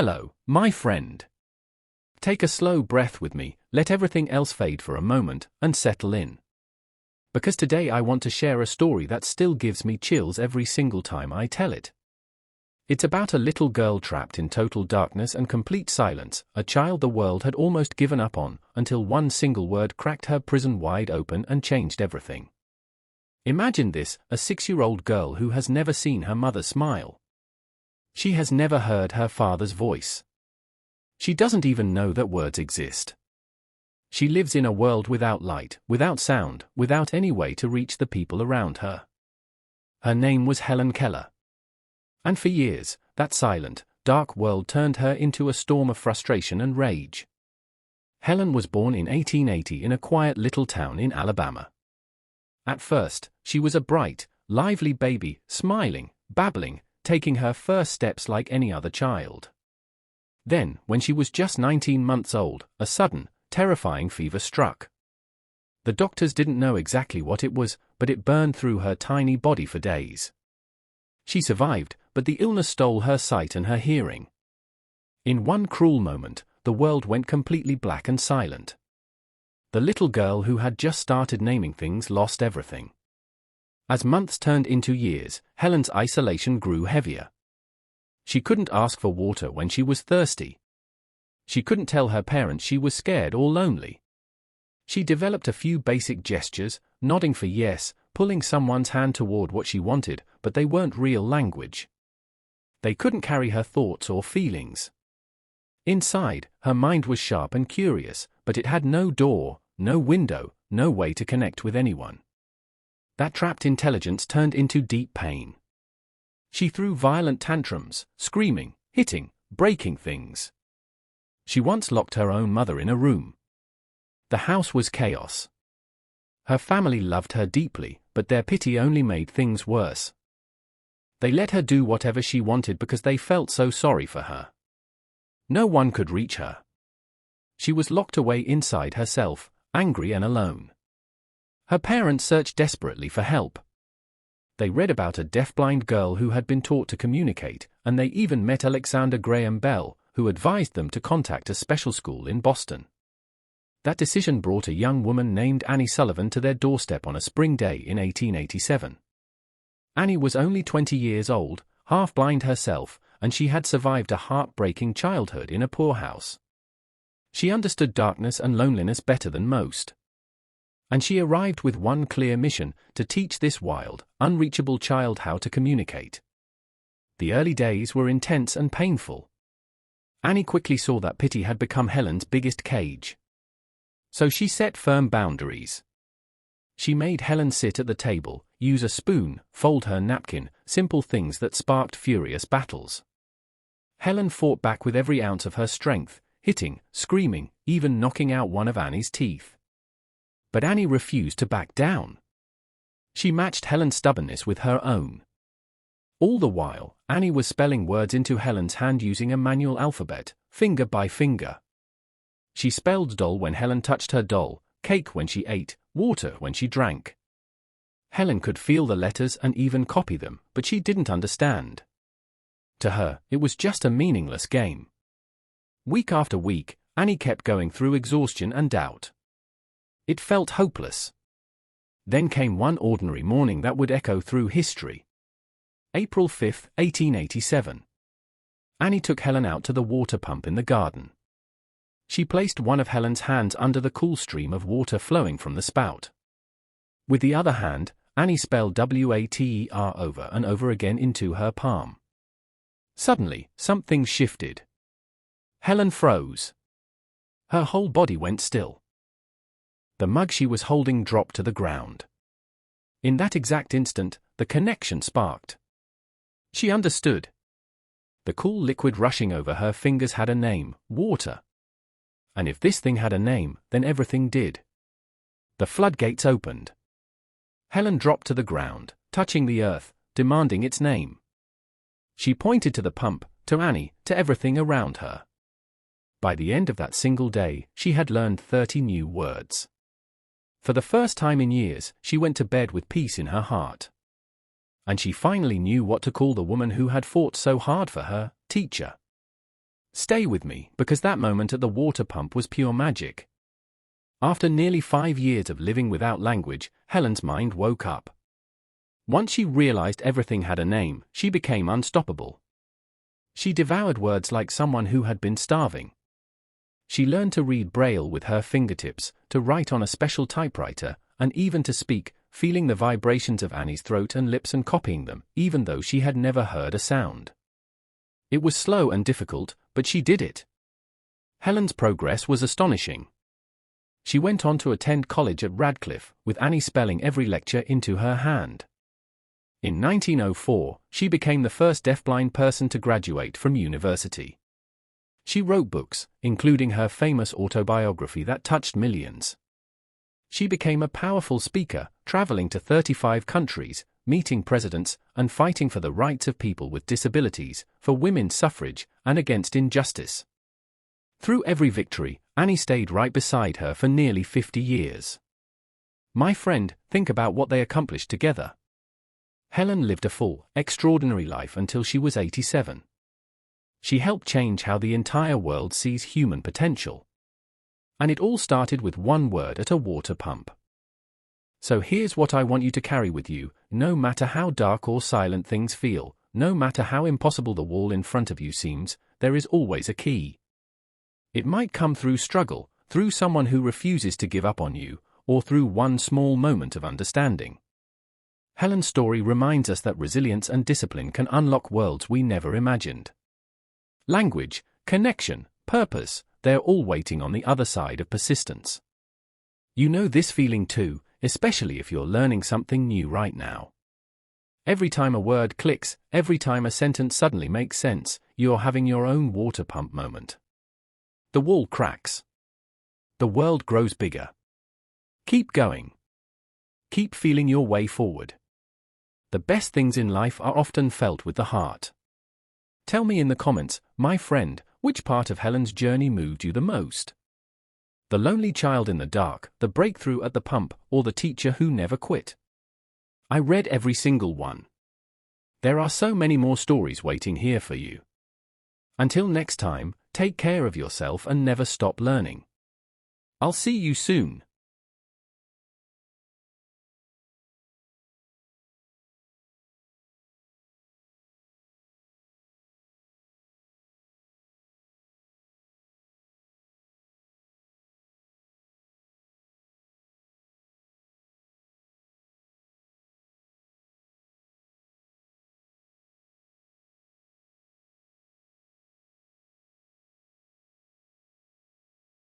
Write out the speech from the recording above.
Hello, my friend. Take a slow breath with me, let everything else fade for a moment, and settle in. Because today I want to share a story that still gives me chills every single time I tell it. It's about a little girl trapped in total darkness and complete silence, a child the world had almost given up on, until one single word cracked her prison wide open and changed everything. Imagine this, a 6-year-old girl who has never seen her mother smile. She has never heard her father's voice. She doesn't even know that words exist. She lives in a world without light, without sound, without any way to reach the people around her. Her name was Helen Keller. And for years, that silent, dark world turned her into a storm of frustration and rage. Helen was born in 1880 in a quiet little town in Alabama. At first, she was a bright, lively baby, smiling, babbling, taking her first steps like any other child. Then, when she was just 19 months old, a sudden, terrifying fever struck. The doctors didn't know exactly what it was, but it burned through her tiny body for days. She survived, but the illness stole her sight and her hearing. In one cruel moment, the world went completely black and silent. The little girl who had just started naming things lost everything. As months turned into years, Helen's isolation grew heavier. She couldn't ask for water when she was thirsty. She couldn't tell her parents she was scared or lonely. She developed a few basic gestures, nodding for yes, pulling someone's hand toward what she wanted, but they weren't real language. They couldn't carry her thoughts or feelings. Inside, her mind was sharp and curious, but it had no door, no window, no way to connect with anyone. That trapped intelligence turned into deep pain. She threw violent tantrums, screaming, hitting, breaking things. She once locked her own mother in a room. The house was chaos. Her family loved her deeply, but their pity only made things worse. They let her do whatever she wanted because they felt so sorry for her. No one could reach her. She was locked away inside herself, angry and alone. Her parents searched desperately for help. They read about a deafblind girl who had been taught to communicate, and they even met Alexander Graham Bell, who advised them to contact a special school in Boston. That decision brought a young woman named Annie Sullivan to their doorstep on a spring day in 1887. Annie was only 20 years old, half-blind herself, and she had survived a heartbreaking childhood in a poorhouse. She understood darkness and loneliness better than most. And she arrived with one clear mission: to teach this wild, unreachable child how to communicate. The early days were intense and painful. Annie quickly saw that pity had become Helen's biggest cage. So she set firm boundaries. She made Helen sit at the table, use a spoon, fold her napkin, simple things that sparked furious battles. Helen fought back with every ounce of her strength, hitting, screaming, even knocking out one of Annie's teeth. But Annie refused to back down. She matched Helen's stubbornness with her own. All the while, Annie was spelling words into Helen's hand using a manual alphabet, finger by finger. She spelled doll when Helen touched her doll, cake when she ate, water when she drank. Helen could feel the letters and even copy them, but she didn't understand. To her, it was just a meaningless game. Week after week, Annie kept going through exhaustion and doubt. It felt hopeless. Then came one ordinary morning that would echo through history. April 5, 1887. Annie took Helen out to the water pump in the garden. She placed one of Helen's hands under the cool stream of water flowing from the spout. With the other hand, Annie spelled water over and over again into her palm. Suddenly, something shifted. Helen froze. Her whole body went still. The mug she was holding dropped to the ground. In that exact instant, the connection sparked. She understood. The cool liquid rushing over her fingers had a name: water. And if this thing had a name, then everything did. The floodgates opened. Helen dropped to the ground, touching the earth, demanding its name. She pointed to the pump, to Annie, to everything around her. By the end of that single day, she had learned 30 new words. For the first time in years, she went to bed with peace in her heart. And she finally knew what to call the woman who had fought so hard for her: teacher. Stay with me, because that moment at the water pump was pure magic. After nearly 5 years of living without language, Helen's mind woke up. Once she realized everything had a name, she became unstoppable. She devoured words like someone who had been starving. She learned to read Braille with her fingertips, to write on a special typewriter, and even to speak, feeling the vibrations of Annie's throat and lips and copying them, even though she had never heard a sound. It was slow and difficult, but she did it. Helen's progress was astonishing. She went on to attend college at Radcliffe, with Annie spelling every lecture into her hand. In 1904, she became the first deafblind person to graduate from university. She wrote books, including her famous autobiography that touched millions. She became a powerful speaker, traveling to 35 countries, meeting presidents, and fighting for the rights of people with disabilities, for women's suffrage, and against injustice. Through every victory, Annie stayed right beside her for nearly 50 years. My friend, think about what they accomplished together. Helen lived a full, extraordinary life until she was 87. She helped change how the entire world sees human potential. And it all started with one word at a water pump. So here's what I want you to carry with you: no matter how dark or silent things feel, no matter how impossible the wall in front of you seems, there is always a key. It might come through struggle, through someone who refuses to give up on you, or through one small moment of understanding. Helen's story reminds us that resilience and discipline can unlock worlds we never imagined. Language, connection, purpose, they're all waiting on the other side of persistence. You know this feeling too, especially if you're learning something new right now. Every time a word clicks, every time a sentence suddenly makes sense, you're having your own water pump moment. The wall cracks. The world grows bigger. Keep going. Keep feeling your way forward. The best things in life are often felt with the heart. Tell me in the comments, my friend, which part of Helen's journey moved you the most? The lonely child in the dark, the breakthrough at the pump, or the teacher who never quit? I read every single one. There are so many more stories waiting here for you. Until next time, take care of yourself and never stop learning. I'll see you soon.